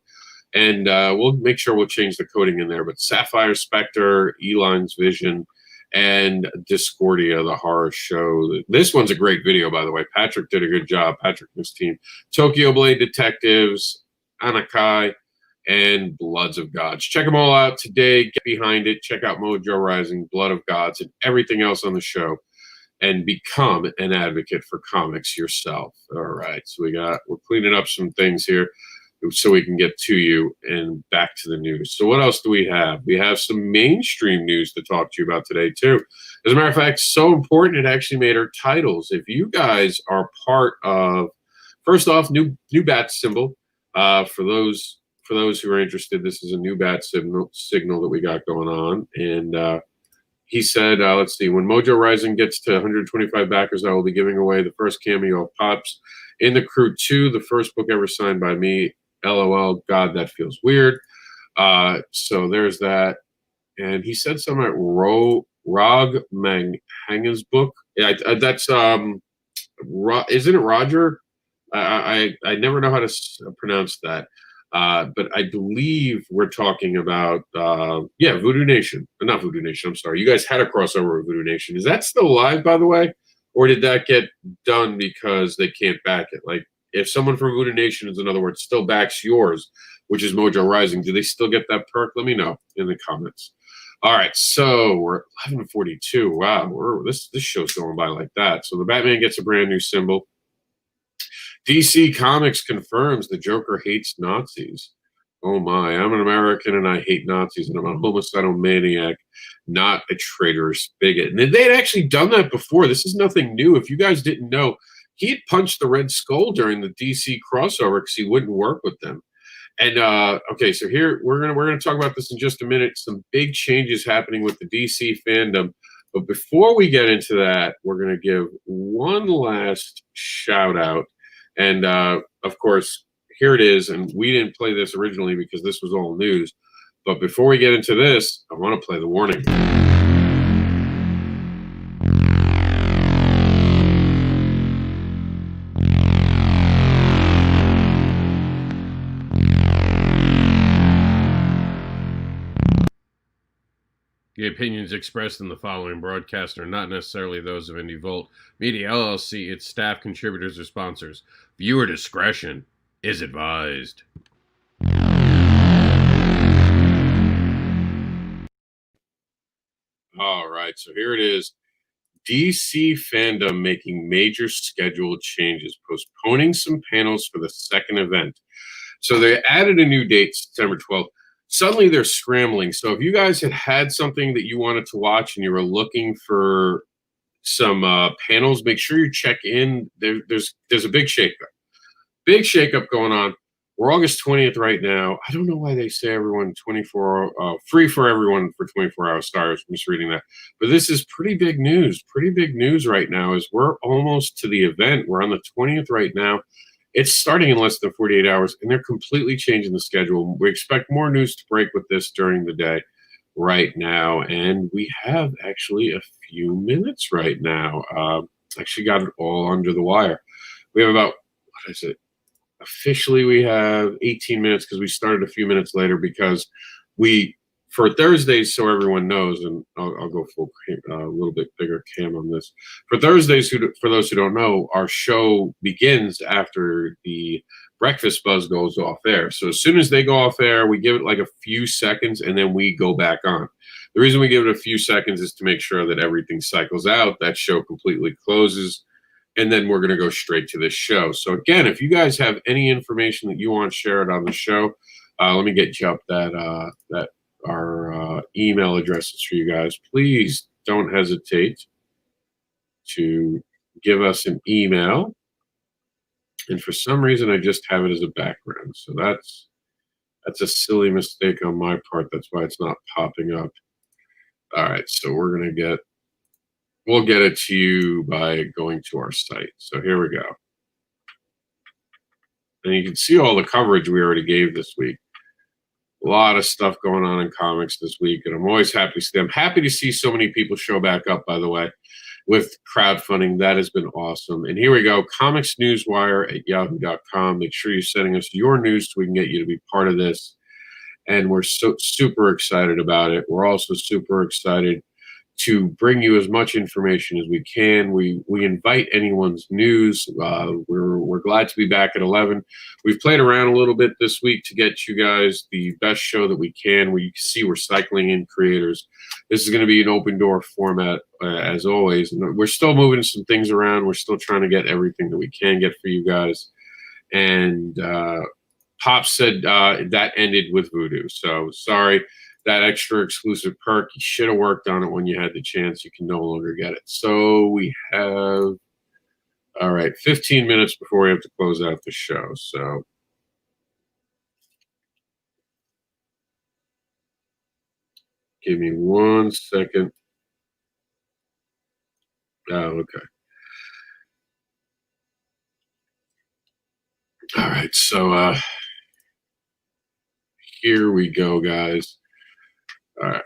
And we'll make sure we'll change the coding in there. But Sapphire Spectre, Elon's Vision, and Discordia, the horror show. This one's a great video, by the way. Patrick did a good job. Patrick and his team. Tokyo Blade Detectives, Anakai, and Bloods of Gods. Check them all out today. Get behind it. Check out Mojo Rising, Blood of Gods, and everything else on the show. And become an advocate for comics yourself. All right. So we're cleaning up some things here so we can get to you and back to the news. So what else do we have? We have some mainstream news to talk to you about today, too. As a matter of fact, so important it actually made our titles. If you guys are part of, first off, new bat symbol. For those who are interested, this is a new bat signal that we got going on. And he said, let's see, when Mojo Rising gets to 125 backers, I will be giving away the first cameo of Pops in The Crew 2, the first book ever signed by me. LOL, God, that feels weird. So there's that. And he said something at Rog Manghanga's book. Yeah, that's, isn't it Roger? I never know how to pronounce that. But I believe we're talking about, Voodoo Nation. Not Voodoo Nation, I'm sorry. You guys had a crossover with Voodoo Nation. Is that still live, by the way? Or did that get done because they can't back it? Like, if someone from Voodoo Nation, in other words, still backs yours, which is Mojo Rising, do they still get that perk? Let me know in the comments. All right, so we're 11:42. Wow, this show's going by like that. So the Batman gets a brand new symbol. DC Comics confirms the Joker hates Nazis. Oh my, I'm an American and I hate Nazis and I'm a homicidal maniac, not a traitorous bigot. And they had actually done that before. This is nothing new. If you guys didn't know, he had punched the Red Skull during the DC crossover because he wouldn't work with them. And okay, so here we're gonna talk about this in just a minute. Some big changes happening with the DC fandom. But before we get into that, we're gonna give one last shout out. And of course, here it is. And we didn't play this originally because this was all news. But before we get into this, I want to play the warning. The opinions expressed in the following broadcast are not necessarily those of INDEE Volt Media LLC, its staff, contributors, or sponsors. Viewer discretion is advised. All right, so here it is. DC fandom making major schedule changes, postponing some panels for the second event. So they added a new date, September 12th. Suddenly they're scrambling. So if you guys had something that you wanted to watch and you were looking for some panels, make sure you check in. There's a big shakeup going on. We're August 20th right now. I don't know why they say everyone 24 free for everyone for 24 hours. Sorry, I was misreading that. But this is pretty big news. Pretty big news right now is we're almost to the event. We're on the 20th right now. It's starting in less than 48 hours, and they're completely changing the schedule. We expect more news to break with this during the day right now, and we have actually a few minutes right now. Actually got it all under the wire. We have about, what is it? Officially, we have 18 minutes because we started a few minutes later because for Thursdays, so everyone knows, and I'll go full a little bit bigger cam on this. For Thursdays, for those who don't know, our show begins after the breakfast buzz goes off air. So as soon as they go off air, we give it like a few seconds, and then we go back on. The reason we give it a few seconds is to make sure that everything cycles out, that show completely closes, and then we're going to go straight to this show. So again, if you guys have any information that you want shared on the show, let me get you up that our email addresses for you guys. Please don't hesitate to give us an email. And for some reason, I just have it as a background. So that's a silly mistake on my part. That's why it's not popping up. All right, so we'll get it to you by going to our site. So here we go. And you can see all the coverage we already gave this week. A lot of stuff going on in comics this week, and I'm always happy to see them. Happy to see so many people show back up, by the way, with crowdfunding. That has been awesome. And here we go, Comics Newswire at yahoo.com. Make sure you're sending us your news so we can get you to be part of this. And we're so super excited about it. We're also super excited to bring you as much information as we can. We invite anyone's news. We're glad to be back at 11. We've played around a little bit this week to get you guys the best show that we can. You can see we're cycling in creators. This is going to be an open door format as always. And we're still moving some things around. We're still trying to get everything that we can get for you guys. And Pop said that ended with Voodoo. So sorry. That extra exclusive perk, you should have worked on it when you had the chance. You can no longer get it. So we have, all right, 15 minutes before we have to close out the show. So give me 1 second. Oh, okay. All right, so here we go, guys. All right,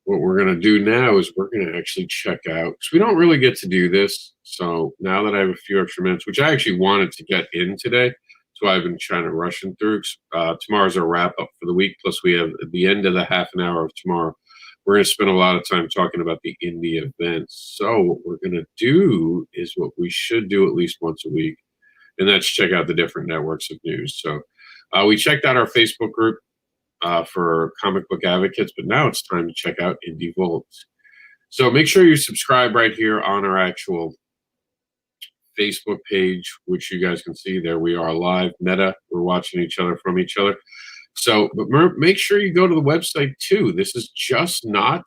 what we're going to do now is we're going to actually check out, because we don't really get to do this. So now that I have a few extra minutes, which I actually wanted to get in today, so I've been trying to rush them through. Tomorrow's our wrap up for the week, plus we have at the end of the half an hour of tomorrow, we're going to spend a lot of time talking about the indie events. So what we're going to do is what we should do at least once a week, and that's check out the different networks of news. So we checked out our Facebook group for comic book advocates, but now it's time to check out INDEE Volt. So make sure you subscribe right here on our actual Facebook page, which you guys can see there. We are live. Meta. We're watching each other from each other. So, but make sure you go to the website too. This is just not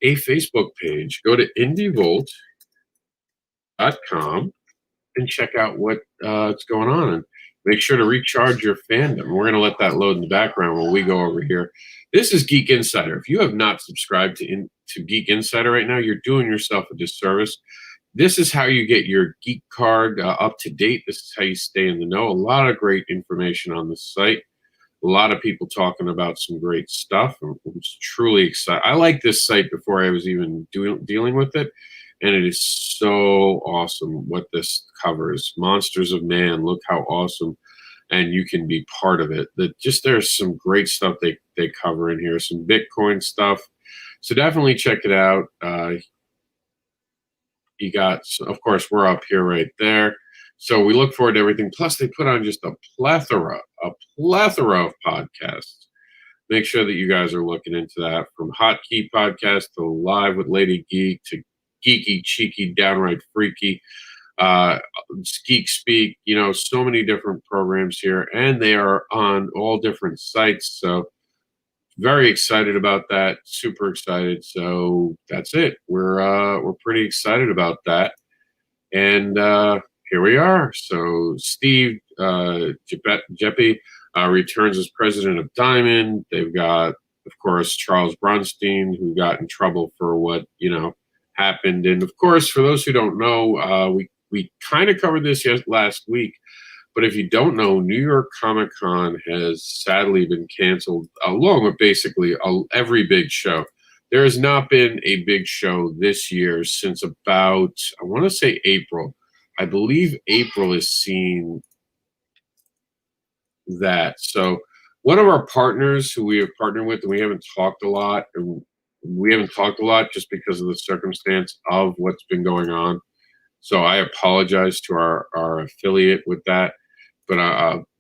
a Facebook page. Go to indievolt.com and check out what's going on. And make sure to recharge your fandom. We're going to let that load in the background when we go over here. This is Geek Insider. If you have not subscribed to Geek Insider right now, you're doing yourself a disservice. This is how you get your geek card up to date. This is how you stay in the know. A lot of great information on the site. A lot of people talking about some great stuff. I'm truly excited. I like this site before I was even dealing with it, and it is so awesome what this covers. Monsters of Man, look how awesome, and you can be part of it. There's some great stuff they cover in here, some Bitcoin stuff. So definitely check it out. You got, of course, we're up here right there. So we look forward to everything. Plus, they put on just a plethora of podcasts. Make sure that you guys are looking into that, from Hotkey Podcast to Live with Lady Geek to Geeky, Cheeky, Downright Freaky, Geek Speak. You know, so many different programs here, and they are on all different sites. So very excited about that. Super excited. So that's it. We're pretty excited about that, and here we are. So Steve Jeppe returns as president of Diamond. They've got, of course, Charles Bronstein, who got in trouble for what, happened. And of course, for those who don't know, we kind of covered this last week. But if you don't know, New York Comic Con has sadly been canceled, along with basically every big show. There has not been a big show this year since about, I want to say April. I believe April is seeing that. So one of our partners who we have partnered with, and we haven't talked a lot just because of the circumstance of what's been going on. So I apologize to our affiliate with that, but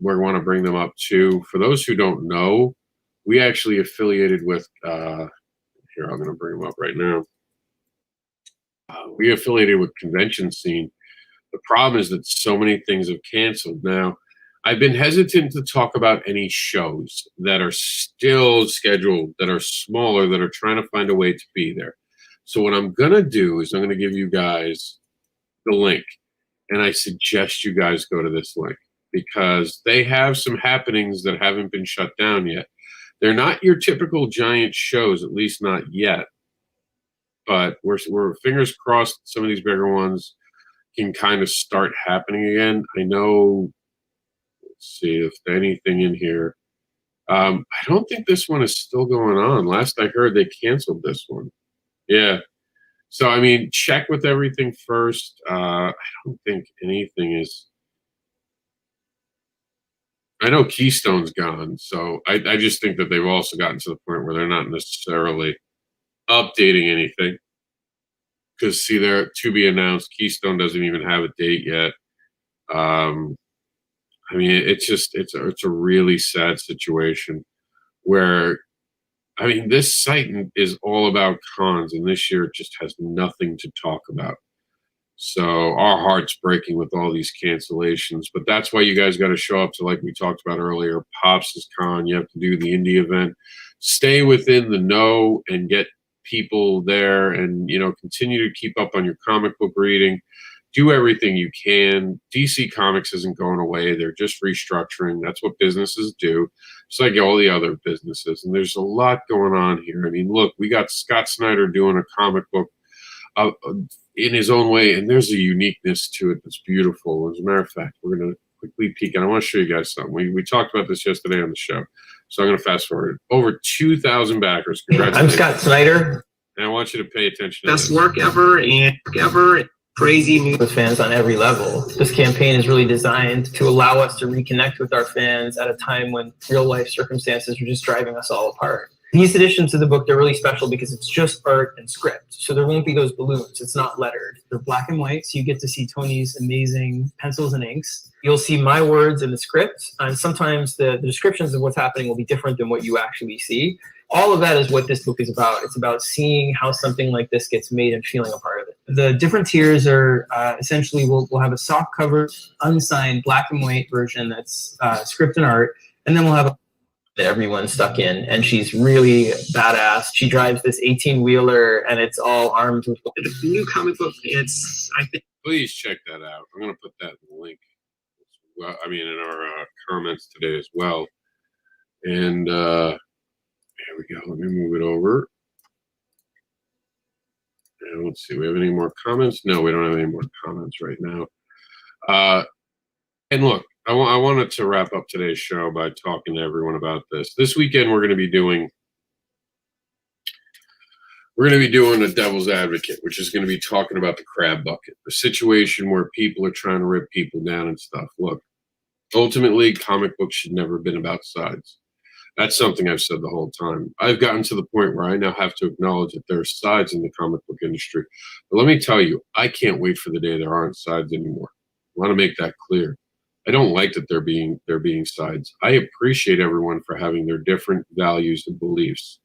we want to bring them up too. For those who don't know, we actually affiliated with, here, I'm going to bring them up right now. We affiliated with Convention Scene. The problem is that so many things have canceled. Now, I've been hesitant to talk about any shows that are still scheduled, that are smaller, that are trying to find a way to be there. So what I'm going to do is I'm going to give you guys the link. And I suggest you guys go to this link because they have some happenings that haven't been shut down yet. They're not your typical giant shows, at least not yet. But we're fingers crossed some of these bigger ones can kind of start happening again. I know, let's see if there's anything in here. I don't think this one is still going on. Last I heard, they canceled this one. Yeah. So, I mean, check with everything first. I don't think anything is. I know Keystone's gone. So I just think that they've also gotten to the point where they're not necessarily updating anything. Because, see, they're to be announced. Keystone doesn't even have a date yet. I mean, it's a really sad situation where, I mean, this site is all about cons, and this year it just has nothing to talk about. So our heart's breaking with all these cancellations, but that's why you guys got to show up to, like we talked about earlier, Pops' Con. You have to do the indie event. Stay within the know and get people there, and continue to keep up on your comic book reading. Do everything you can. DC Comics isn't going away. They're just restructuring. That's what businesses do. It's like all the other businesses. And there's a lot going on here. I mean, look, we got Scott Snyder doing a comic book in his own way, and there's a uniqueness to it that's beautiful. As a matter of fact, we're going to quickly peek, and I want to show you guys something. We talked about this yesterday on the show. So I'm going to fast forward. Over 2,000 backers. Congratulations. I'm Scott Snyder. And I want you to pay attention. Best work ever and crazy news with fans on every level. This campaign is really designed to allow us to reconnect with our fans at a time when real life circumstances are just driving us all apart. These additions to the book, they're really special because it's just art and script. So there won't be those balloons. It's not lettered. They're black and white, so you get to see Tony's amazing pencils and inks. You'll see my words in the script, and sometimes the descriptions of what's happening will be different than what you actually see. All of that is what this book is about. It's about seeing how something like this gets made and feeling a part of it. the different tiers are essentially we'll have a soft cover, unsigned black and white version that's script and art, and then we'll have that everyone stuck in, and she's really badass. She drives this 18-wheeler, and it's all armed with the new comic book. It's I think. Please check that out. I'm going to put that in the link. Well, I mean, in our comments today as well. And here we go. Let me move it over. And let's see. We have any more comments? No, we don't have any more comments right now. And look, I wanted to wrap up today's show by talking to everyone about this. This weekend, we're going to be doing a devil's advocate, which is going to be talking about the crab bucket, the situation where people are trying to rip people down and stuff. Look, ultimately, comic books should never have been about sides. That's something I've said the whole time. I've gotten to the point where I now have to acknowledge that there are sides in the comic book industry. But let me tell you, I can't wait for the day there aren't sides anymore. I want to make that clear. I don't like that there being sides. I appreciate everyone for having their different values and beliefs.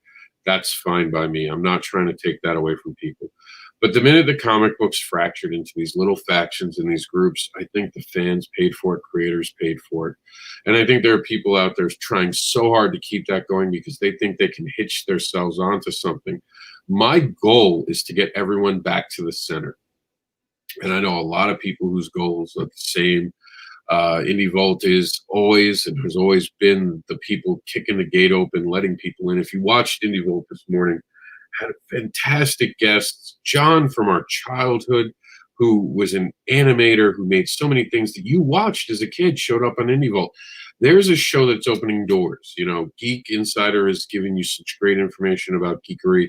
That's fine by me. I'm not trying to take that away from people. But the minute the comic books fractured into these little factions and these groups, I think the fans paid for it, creators paid for it. And I think there are people out there trying so hard to keep that going because they think they can hitch themselves onto something. My goal is to get everyone back to the center. And I know a lot of people whose goals are the same. Indie Vault is always and has always been the people kicking the gate open, letting people in. If you watched Indie Vault this morning, had fantastic guests. John from our childhood, who was an animator, who made so many things that you watched as a kid, showed up on Indie Vault. There's a show that's opening doors. You know, Geek Insider is giving you such great information about geekery.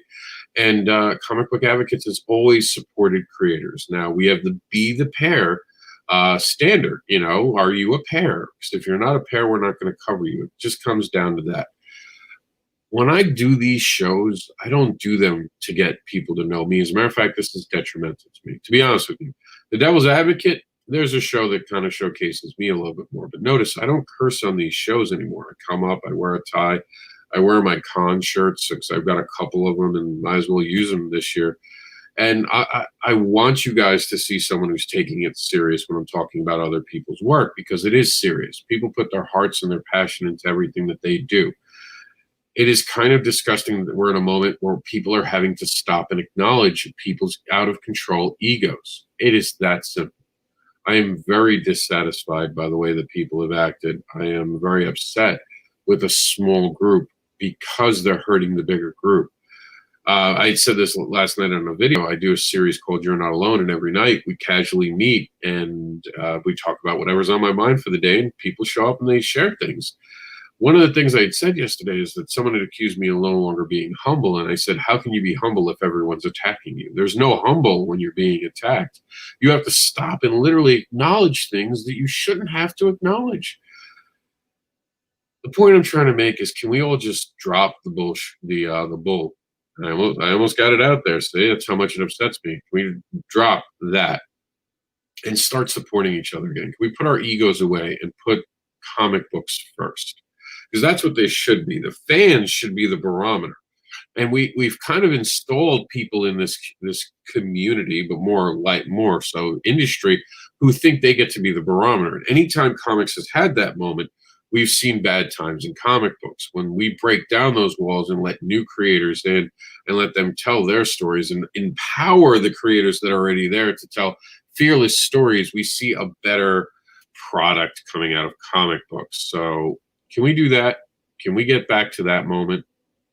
And Comic Book Advocates has always supported creators. Now, we have the Be the Pair standard. You know, are you a pair? Because if you're not a pair, we're not going to cover you. It just comes down to that. When I do these shows, I don't do them to get people to know me. As a matter of fact, this is detrimental to me, to be honest with you. The Devil's Advocate, there's a show that kind of showcases me a little bit more. But notice, I don't curse on these shows anymore. I come up, I wear a tie, I wear my con shirts because I've got a couple of them and might as well use them this year. And I want you guys to see someone who's taking it serious when I'm talking about other people's work, because it is serious. People put their hearts and their passion into everything that they do. It is kind of disgusting that we're in a moment where people are having to stop and acknowledge people's out of control egos. It is that simple. I am very dissatisfied by the way that people have acted. I am very upset with a small group because they're hurting the bigger group. I said this last night on a video. I do a series called You're Not Alone, and every night we casually meet and we talk about whatever's on my mind for the day, and people show up and they share things. One of the things I had said yesterday is that someone had accused me of no longer being humble, and I said, how can you be humble if everyone's attacking you? There's no humble when you're being attacked. You have to stop and literally acknowledge things that you shouldn't have to acknowledge. The point I'm trying to make is, can we all just drop the bull? I almost got it out there. See, that's how much it upsets me. Can we drop that and start supporting each other again? Can we put our egos away and put comic books first? Because that's what they should be. The fans should be the barometer. And we've kind of installed people in this community, but more so industry, who think they get to be the barometer. And anytime comics has had that moment, we've seen bad times in comic books. When we break down those walls and let new creators in and let them tell their stories and empower the creators that are already there to tell fearless stories, we see a better product coming out of comic books. So can we do that? Can we get back to that moment?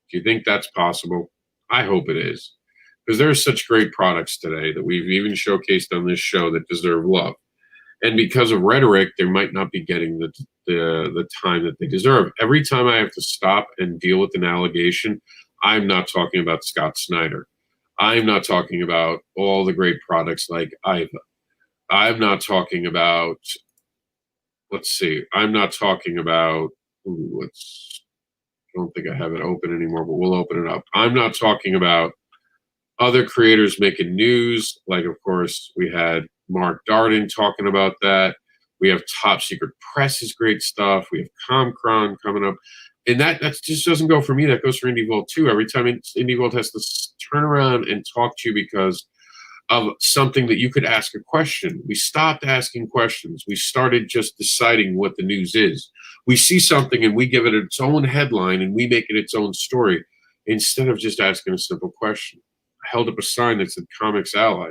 Do you think that's possible? I hope it is, because there are such great products today that we've even showcased on this show that deserve love. And because of rhetoric, they might not be getting the time that they deserve. Every time I have to stop and deal with an allegation, I'm not talking about Scott Snyder. I'm not talking about all the great products like Iva. I'm not talking about, I'm not talking about, I don't think I have it open anymore, but we'll open it up. I'm not talking about other creators making news. Like, of course, we had Mark Darden talking about that. We have Top Secret Press's great stuff. We have Comcron coming up. And that just doesn't go for me. That goes for Indie Vault too. Every time Indie Vault has to turn around and talk to you because of something that you could ask a question. We stopped asking questions. We started just deciding what the news is. We see something and we give it its own headline and we make it its own story instead of just asking a simple question. I held up a sign that said COMiX Ally.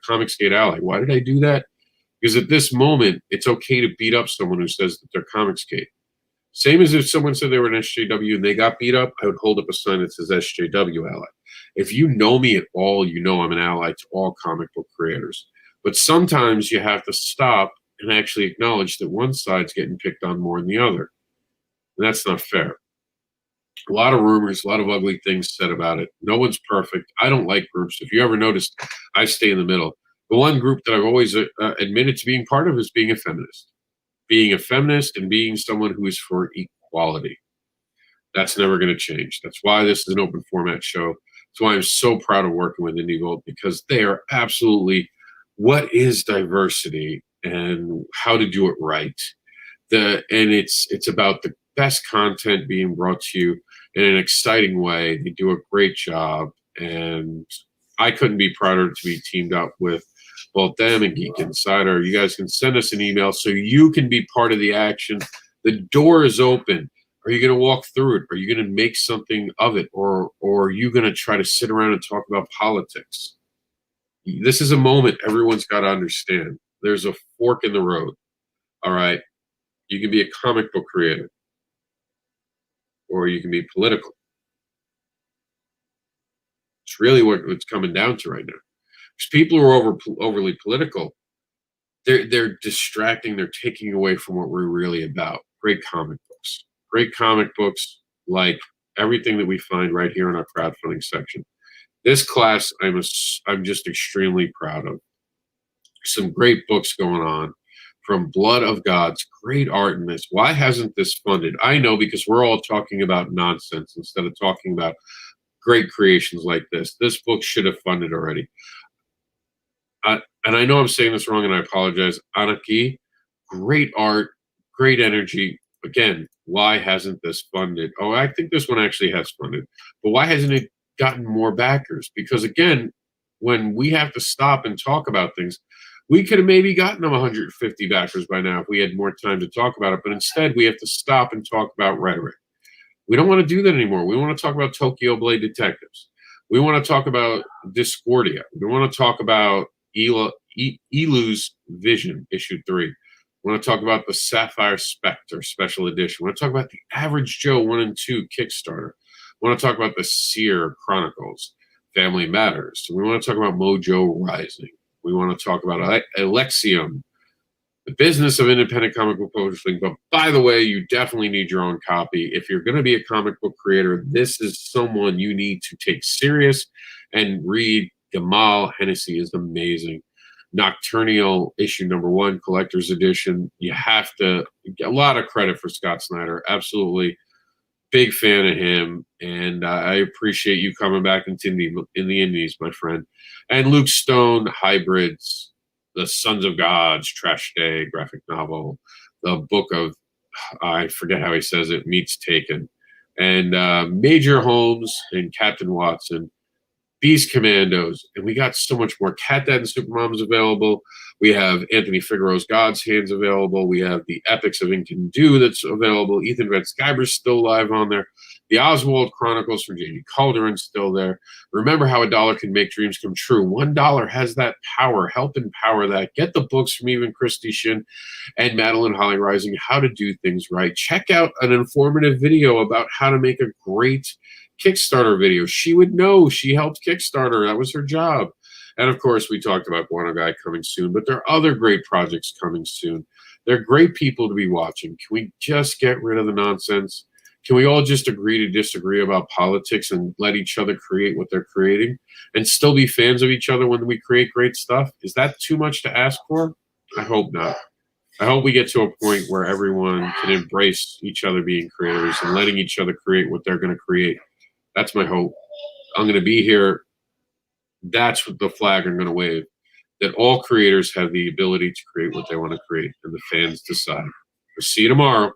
COMiXgate Ally. Why did I do that? Because at this moment, it's okay to beat up someone who says that they're COMiXgate. Same as if someone said they were an SJW and they got beat up, I would hold up a sign that says SJW Ally. If you know me at all, you know I'm an ally to all comic book creators. But sometimes you have to stop and actually acknowledge that one side's getting picked on more than the other. And that's not fair. A lot of rumors, a lot of ugly things said about it. No one's perfect. I don't like groups. If you ever noticed, I stay in the middle. The one group that I've always admitted to being part of is being a feminist. Being a feminist and being someone who is for equality. That's never going to change. That's why this is an open format show. That's why I'm so proud of working with IndieE, because they are absolutely what is diversity and how to do it right. And it's about the best content being brought to you in an exciting way. They do a great job, and I couldn't be prouder to be teamed up with both them and Geek Insider. You guys can send us an email so you can be part of the action. The door is open. Are you going to walk through it? Are you going to make something of it? Or are you going to try to sit around and talk about politics? This is a moment everyone's got to understand. There's a fork in the road. All right? You can be a comic book creator, or you can be political. It's really what it's coming down to right now. Because people who are overly political, they're distracting, they're taking away from what we're really about. Great comic books. Great comic books, like everything that we find right here in our crowdfunding section. This class, I'm just extremely proud of. Some great books going on, from Blood of Gods, great art in this. Why hasn't this funded? I know, because we're all talking about nonsense instead of talking about great creations like this. This book should have funded already. And I know I'm saying this wrong, and I apologize. Anarchy, great art, great energy. Again, why hasn't this funded? Oh, I think this one actually has funded. But why hasn't it gotten more backers? Because, again, when we have to stop and talk about things, we could have maybe gotten them 150 backers by now if we had more time to talk about it. But instead, we have to stop and talk about rhetoric. We don't want to do that anymore. We want to talk about Tokyo Blade Detectives. We want to talk about Discordia. We want to talk about Elu's Vision, issue 3. We want to talk about the Sapphire Spectre special edition. We want to talk about the Average Joe 1 and 2 Kickstarter. We want to talk about the Seer Chronicles, Family Matters. We want to talk about Mojo Rising. We want to talk about Alexium, the business of independent comic book publishing. But by the way, you definitely need your own copy. If you're going to be a comic book creator, this is someone you need to take serious and read. Gamal Hennessy is amazing. Nocturnal issue number 1, collector's edition. You have to get a lot of credit for Scott Snyder. Absolutely big fan of him, and I appreciate you coming back into in the Indies, my friend. And Luke Stone, Hybrids, The Sons of Gods, Trash Day graphic novel, the book of, I forget how he says it, Meets Taken, and Major Holmes and Captain Watson, Beast Commandos, and we got so much more. Cat Dad and Supermom is available. We have Anthony Figaro's God's Hands available. We have the Epics of Ink and Dew that's available. Ethan Van Sciver's still live on there. The Oswald Chronicles from Jamie Calderon's still there. Remember how $1 can make dreams come true. $1 has that power. Help empower that. Get the books from even Christy Shin and Madeline Holly Rising, How to Do Things Right. Check out an informative video about how to make a great Kickstarter video. She would know. She helped Kickstarter. That was her job. And of course, we talked about Guano Guy coming soon, but there are other great projects coming soon. They're great people to be watching. Can we just get rid of the nonsense? Can we all just agree to disagree about politics and let each other create what they're creating and still be fans of each other when we create great stuff? Is that too much to ask for? I hope not. I hope we get to a point where everyone can embrace each other being creators and letting each other create what they're going to create. That's my hope. I'm going to be here. That's what the flag I'm going to wave. That all creators have the ability to create what they want to create, and the fans decide. We'll see you tomorrow.